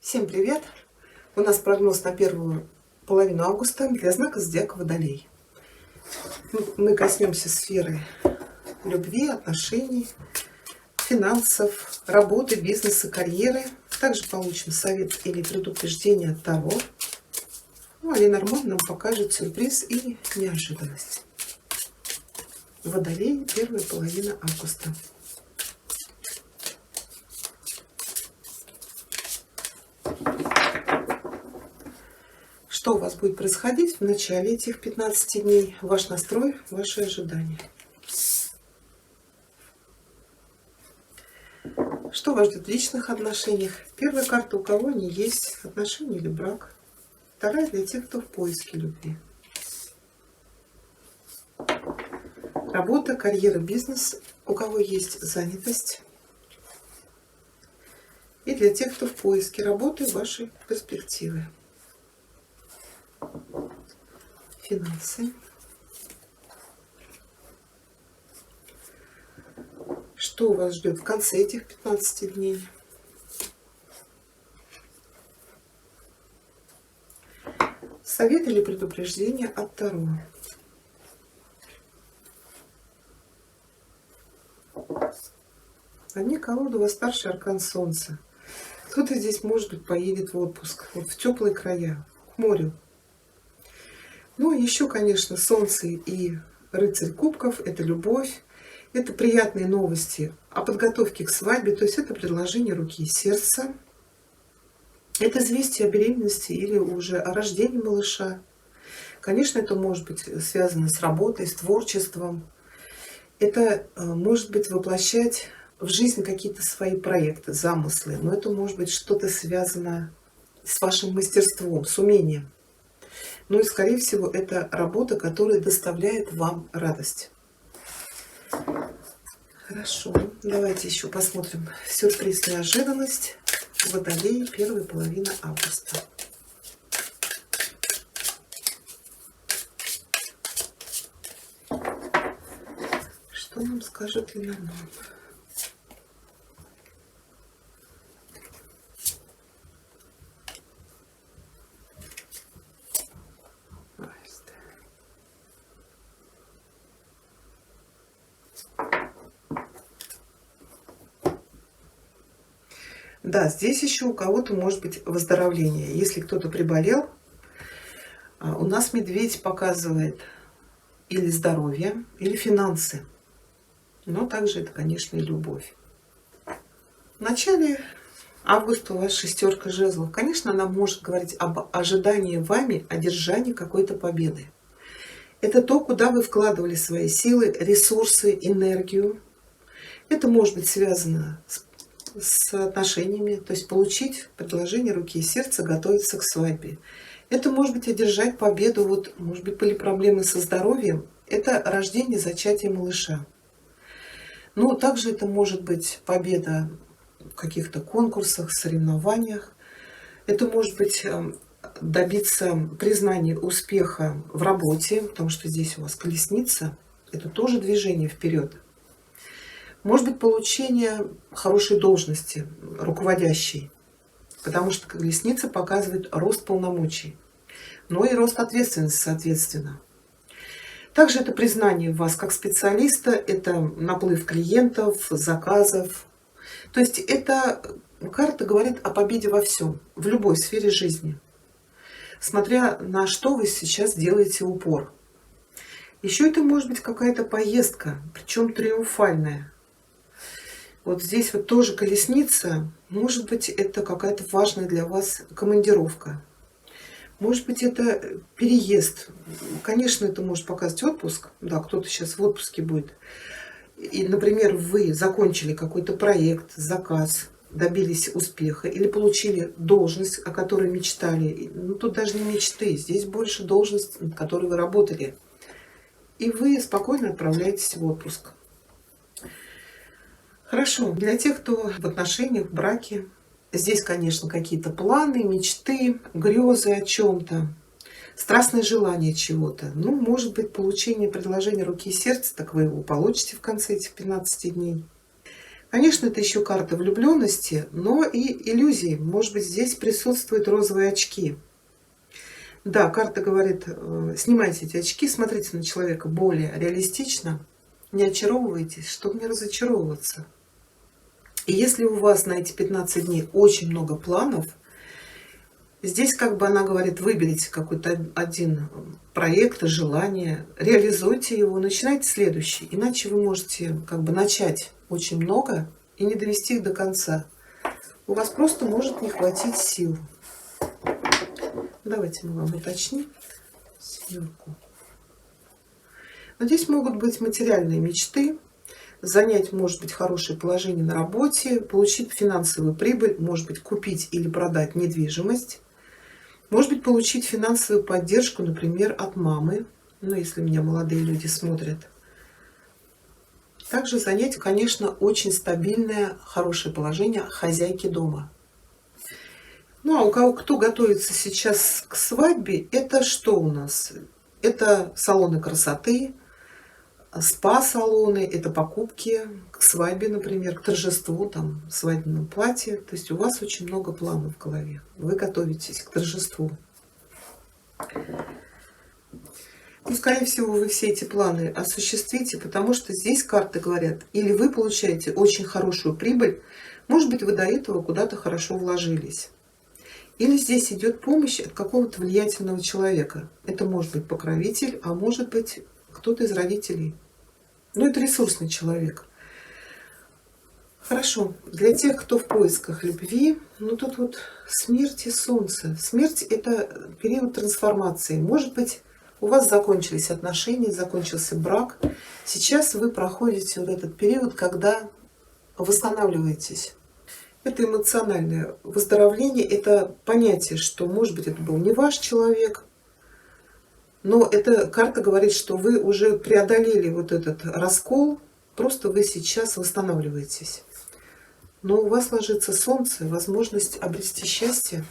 Всем привет! У нас прогноз на первую половину августа для знака зодиака Водолей. Мы коснемся сферы любви, отношений, финансов, работы, бизнеса, карьеры. Также получим совет или предупреждение от Таро. Ну, а Ленорман нам покажет сюрприз и неожиданность. Водолей, первая половина августа. Что у вас будет происходить в начале этих 15 дней? Ваш настрой, ваши ожидания. Что вас ждет в личных отношениях? Первая карта, у кого они есть, отношения или брак. Вторая для тех, кто в поиске любви. Работа, карьера, бизнес, у кого есть занятость. И для тех, кто в поиске работы, вашей перспективы. Финансы. Что вас ждет в конце этих 15 дней? Совет или предупреждение от Таро. Одни колоды, у вас старший аркан Солнца. Кто-то здесь, может быть, поедет в отпуск, вот в теплые края, к морю. Ну, еще, конечно, Солнце и Рыцарь Кубков – это любовь, это приятные новости о подготовке к свадьбе, то есть это предложение руки и сердца, это известие о беременности или уже о рождении малыша. Конечно, это может быть связано с работой, с творчеством. Это может быть воплощать в жизнь какие-то свои проекты, замыслы, но это может быть что-то связано с вашим мастерством, с умением. Ну и, скорее всего, это работа, которая доставляет вам радость. Хорошо, давайте еще посмотрим сюрприз, неожиданность. Водолей, первая половина августа. Что нам скажет Ленорман? Да, здесь еще у кого-то может быть выздоровление. Если кто-то приболел, у нас медведь показывает или здоровье, или финансы. Но также это, конечно, и любовь. В начале августа у вас шестерка жезлов. Конечно, она может говорить об ожидании вами одержания какой-то победы. Это то, куда вы вкладывали свои силы, ресурсы, энергию. Это может быть связано с отношениями, то есть получить предложение руки и сердца, готовиться к свадьбе. Это может быть одержать победу, вот, может быть, были проблемы со здоровьем, это рождение, зачатие малыша. Но также это может быть победа в каких-то конкурсах, соревнованиях. Это может быть добиться признания успеха в работе, потому что здесь у вас колесница, это тоже движение вперед. Может быть, получение хорошей должности, руководящей, потому что колесница показывает рост полномочий, но и рост ответственности, соответственно. Также это признание вас как специалиста, это наплыв клиентов, заказов. То есть эта карта говорит о победе во всем, в любой сфере жизни, смотря на что вы сейчас делаете упор. Еще это может быть какая-то поездка, причем триумфальная. Вот здесь вот тоже колесница, может быть, это какая-то важная для вас командировка. Может быть, это переезд. Конечно, это может показать отпуск. Да, кто-то сейчас в отпуске будет. И, например, вы закончили какой-то проект, заказ, добились успеха или получили должность, о которой мечтали. Ну, тут даже не мечты, здесь больше должность, над которой вы работали. И вы спокойно отправляетесь в отпуск. Хорошо, для тех, кто в отношениях, в браке, здесь, конечно, какие-то планы, мечты, грезы о чем-то, страстное желание чего-то. Ну, может быть, получение предложения руки и сердца, так вы его получите в конце этих 15 дней. Конечно, это еще карта влюбленности, но и иллюзии. Может быть, здесь присутствуют розовые очки. Да, карта говорит, снимайте эти очки, смотрите на человека более реалистично, не очаровывайтесь, чтобы не разочаровываться. И если у вас на эти 15 дней очень много планов, здесь как бы она говорит, выберите какой-то один проект, желание, реализуйте его, начинайте следующий. Иначе вы можете как бы начать очень много и не довести их до конца. У вас просто может не хватить сил. Давайте мы вам уточним семерку. Но здесь могут быть материальные мечты, занять, может быть, хорошее положение на работе, получить финансовую прибыль, может быть, купить или продать недвижимость, может быть, получить финансовую поддержку, например, от мамы, ну, если меня молодые люди смотрят. Также занять, конечно, очень стабильное, хорошее положение хозяйки дома. Ну, а у кого кто готовится сейчас к свадьбе, это что у нас? Это салоны красоты, спа-салоны, это покупки к свадьбе, например, к торжеству, там, свадебном платье. То есть у вас очень много планов в голове. Вы готовитесь к торжеству. Ну, скорее всего, вы все эти планы осуществите, потому что здесь карты говорят, или вы получаете очень хорошую прибыль, может быть, вы до этого куда-то хорошо вложились. Или здесь идет помощь от какого-то влиятельного человека. Это может быть покровитель, а может быть кто-то из родителей. Но это ресурсный человек. Хорошо. Для тех, кто в поисках любви, ну тут вот смерть и солнце. Смерть — это период трансформации. Может быть, у вас закончились отношения, закончился брак. Сейчас вы проходите вот этот период, когда восстанавливаетесь. Это эмоциональное выздоровление, это понятие, что, может быть, это был не ваш человек, но эта карта говорит, что вы уже преодолели вот этот раскол, просто вы сейчас восстанавливаетесь. Но у вас ложится солнце, возможность обрести счастье.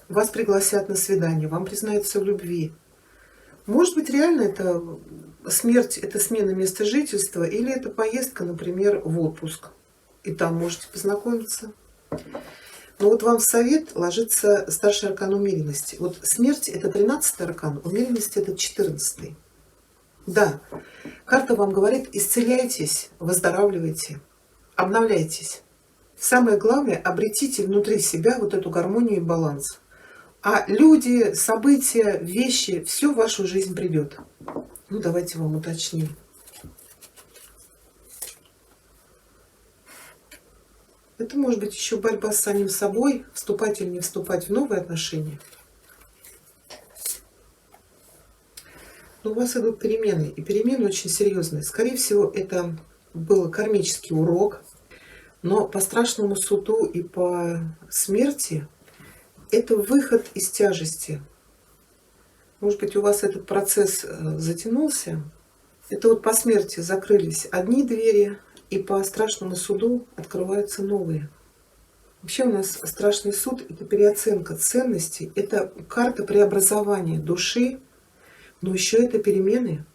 Вас пригласят на свидание, вам признаются в любви. Может быть, реально это смерть, это смена места жительства, или это поездка, например, в отпуск. И там можете познакомиться. Но вот вам в совет ложится старший аркан умеренности. Вот смерть — это 13-й аркан, умеренность — это 14-й. Да, карта вам говорит, исцеляйтесь, выздоравливайте, обновляйтесь. Самое главное, обретите внутри себя вот эту гармонию и баланс. А люди, события, вещи, все в вашу жизнь придет. Ну, давайте вам уточним. Это может быть еще борьба с самим собой, вступать или не вступать в новые отношения. Но у вас идут перемены, и перемены очень серьезные. Скорее всего, это был кармический урок, но по страшному суду и по смерти это выход из тяжести. Может быть, у вас этот процесс затянулся. Это вот по смерти закрылись одни двери, и по страшному суду открываются новые. Вообще у нас страшный суд — это переоценка ценностей, это карта преобразования души, но еще это перемены.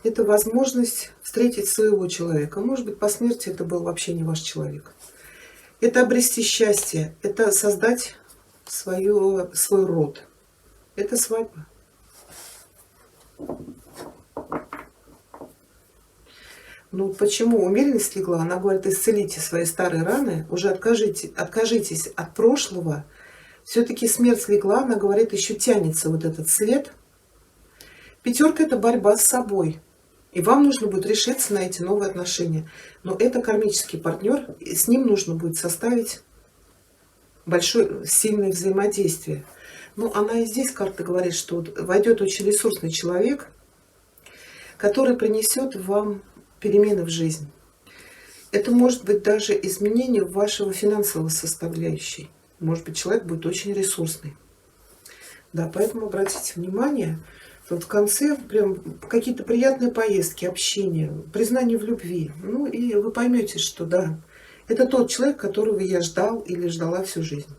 Это возможность встретить своего человека. Может быть, по смерти это был вообще не ваш человек. Это обрести счастье, это создать свой род. Это свадьба. Ну почему умеренность легла? Она говорит, исцелите свои старые раны, уже откажитесь от прошлого. Все-таки смерть легла, она говорит, еще тянется вот этот след. Пятерка — это борьба с собой. И вам нужно будет решиться на эти новые отношения. Но это кармический партнер, и с ним нужно будет составить большое, сильное взаимодействие. Ну, она и здесь карта говорит, что вот войдет очень ресурсный человек, который принесет вам перемены в жизнь. Это может быть даже изменение вашего финансового составляющей. Может быть, человек будет очень ресурсный. Да, поэтому обратите внимание, Вот в конце прям какие-то приятные поездки, общение, признание в любви. Ну и вы поймете, что да, это тот человек, которого я ждал или ждала всю жизнь.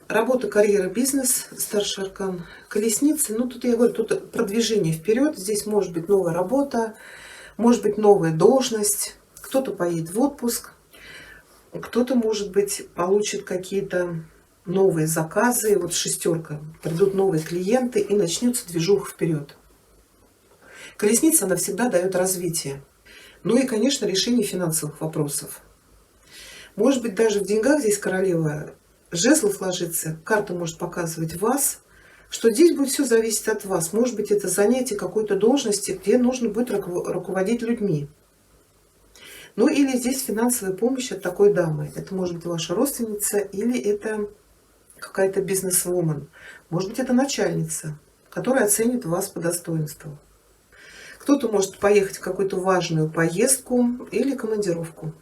Работа, карьера, бизнес, старший аркан, колесницы. Ну, тут я говорю, тут продвижение вперед. Здесь может быть новая работа, может быть новая должность. Кто-то поедет в отпуск, кто-то, может быть, получит какие-то новые заказы. Вот шестерка. Придут новые клиенты и начнется движуха вперед. Колесница, она всегда дает развитие. Ну и, конечно, решение финансовых вопросов. Может быть, даже в деньгах здесь королева жезлов ложится, карта может показывать вас, что здесь будет все зависеть от вас. Может быть, это занятие какой-то должности, где нужно будет руководить людьми. Ну или здесь финансовая помощь от такой дамы. Это может быть ваша родственница или это какая-то бизнес-вумен. Может быть, это начальница, которая оценит вас по достоинству. Кто-то может поехать в какую-то важную поездку или командировку.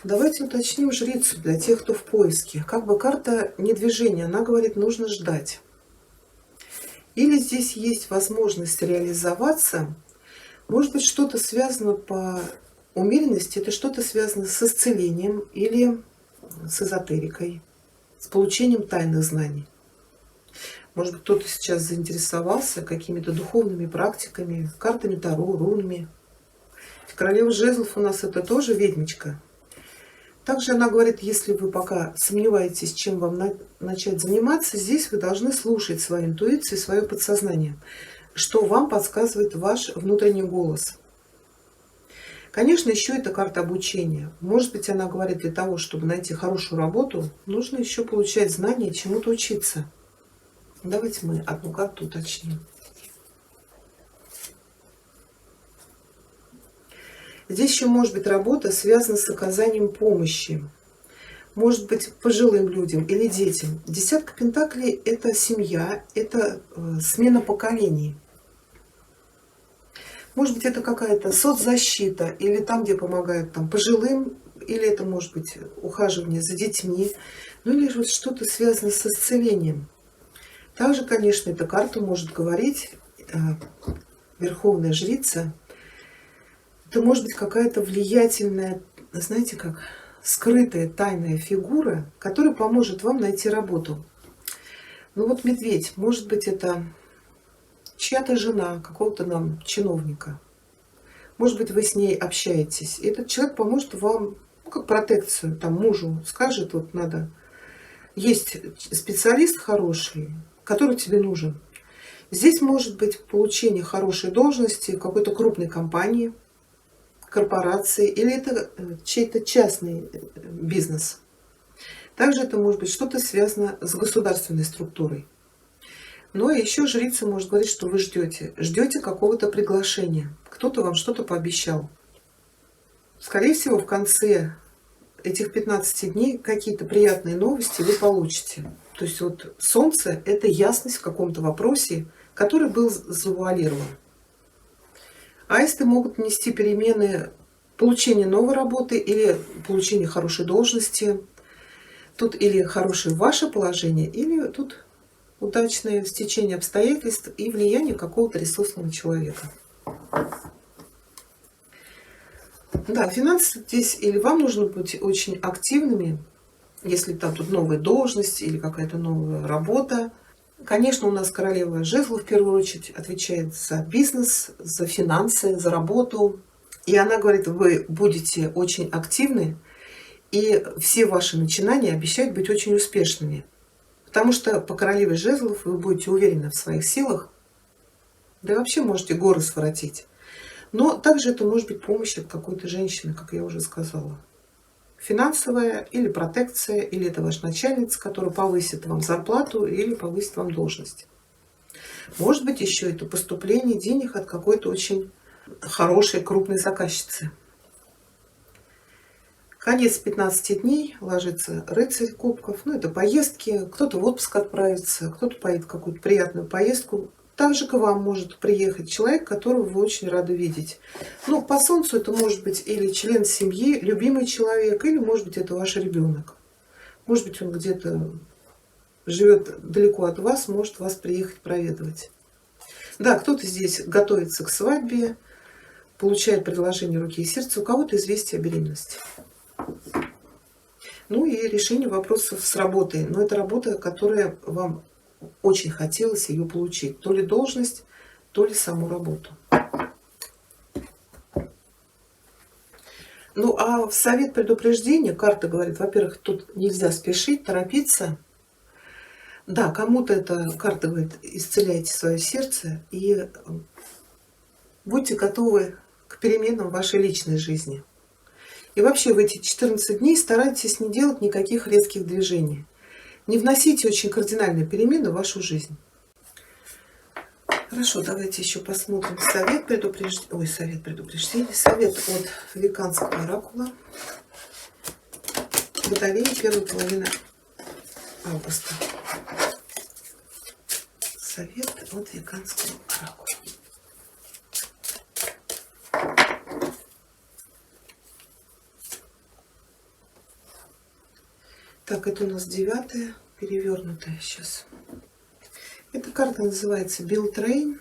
Давайте уточним жрицу для тех, кто в поиске. Как бы карта не движения, она говорит, нужно ждать. Или здесь есть возможность реализоваться. Может быть, что-то связано по умеренности, это что-то связано с исцелением или с эзотерикой, с получением тайных знаний. Может быть, кто-то сейчас заинтересовался какими-то духовными практиками, картами Таро, рунами. Королева жезлов у нас это тоже ведьмочка. Также она говорит, если вы пока сомневаетесь, чем вам начать заниматься, здесь вы должны слушать свою интуицию, свое подсознание, что вам подсказывает ваш внутренний голос. Конечно, еще это карта обучения. Может быть, она говорит, для того, чтобы найти хорошую работу, нужно еще получать знания, чему-то учиться. Давайте мы одну карту уточним. Здесь еще может быть работа, связана с оказанием помощи. Может быть, пожилым людям или детям. Десятка пентаклей – это семья, это смена поколений. Может быть, это какая-то соцзащита, или там, где помогают там, пожилым, или это может быть ухаживание за детьми, ну или вот что-то связано с исцелением. Также, конечно, эта карта может говорить, верховная жрица, это может быть какая-то влиятельная, знаете как, скрытая тайная фигура, которая поможет вам найти работу. Ну вот медведь, может быть, это чья-то жена, какого-то нам чиновника. Может быть, вы с ней общаетесь. И этот человек поможет вам, ну, как протекцию, там мужу скажет, вот надо. Есть специалист хороший, который тебе нужен. Здесь может быть получение хорошей должности в какой-то крупной компании, корпорации, или это чей-то частный бизнес. Также это может быть что-то связано с государственной структурой. Но еще жрица может говорить, что вы ждете какого-то приглашения. Кто-то вам что-то пообещал. Скорее всего, в конце этих 15 дней какие-то приятные новости вы получите. То есть вот солнце – это ясность в каком-то вопросе, который был завуалирован. Аисты могут нести перемены, получение новой работы или получение хорошей должности. Тут или хорошее ваше положение, или тут удачное стечение обстоятельств и влияние какого-то ресурсного человека. Да, финансы здесь или вам нужно быть очень активными, если там тут новая должность или какая-то новая работа. Конечно, у нас королева жезлов в первую очередь отвечает за бизнес, за финансы, за работу. И она говорит, вы будете очень активны, и все ваши начинания обещают быть очень успешными. Потому что по королеве жезлов вы будете уверены в своих силах, да и вообще можете горы своротить. Но также это может быть помощь от какой-то женщины, как я уже сказала. Финансовая или протекция, или это ваш начальница, который повысит вам зарплату или повысит вам должность. Может быть, еще это поступление денег от какой-то очень хорошей, крупной заказчицы. Конец 15 дней, ложится рыцарь кубков. Ну, это поездки. Кто-то в отпуск отправится, кто-то поедет в какую-то приятную поездку. Также к вам может приехать человек, которого вы очень рады видеть. Ну, по солнцу это может быть или член семьи, любимый человек, или может быть это ваш ребенок. Может быть, он где-то живет далеко от вас, может вас приехать проведывать. Да, кто-то здесь готовится к свадьбе, получает предложение руки и сердца, у кого-то известие о беременности. Ну и решение вопросов с работой. Но это работа, которая вам очень хотелось ее получить. То ли должность, то ли саму работу. Ну а в совет предупреждения карта говорит, во-первых, тут нельзя спешить, торопиться. Да, кому-то эта карта говорит, исцеляйте свое сердце и будьте готовы к переменам в вашей личной жизни. И вообще в эти 14 дней старайтесь не делать никаких резких движений. Не вносите очень кардинальные перемены в вашу жизнь. Хорошо, давайте еще посмотрим совет предупреждения. Совет от Веканского оракула. Водолей, первая половина августа. Совет от Веканского оракула. Так, это у нас 9-я, перевернутая сейчас. Эта карта называется Билтрейн.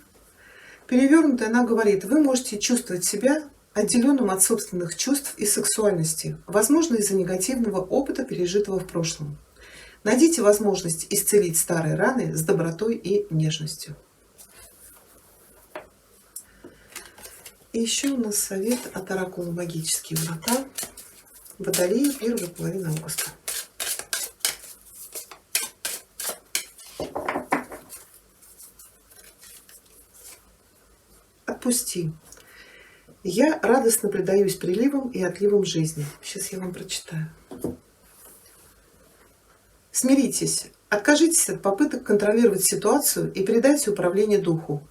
Перевернутая она говорит, вы можете чувствовать себя отделенным от собственных чувств и сексуальности, возможно, из-за негативного опыта, пережитого в прошлом. Найдите возможность исцелить старые раны с добротой и нежностью. И еще у нас совет от оракула «Магические врата». Водолея, первая половина августа. Отпусти. Я радостно предаюсь приливам и отливам жизни. Сейчас я вам прочитаю. Смиритесь, откажитесь от попыток контролировать ситуацию и передайте управление духу.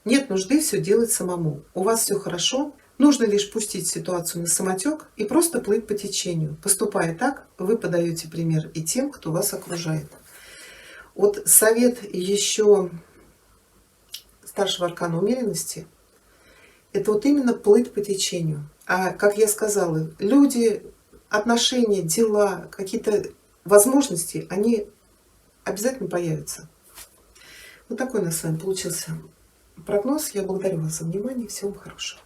Нет нужды все делать самому. У вас все хорошо. Нужно лишь пустить ситуацию на самотек и просто плыть по течению. Поступая так, вы подаете пример и тем, кто вас окружает. Вот совет еще старшего аркана умеренности – это вот именно плыть по течению. А, как я сказала, люди, отношения, дела, какие-то возможности, они обязательно появятся. Вот такой у нас с вами получился прогноз. Я благодарю вас за внимание. Всего вам хорошего.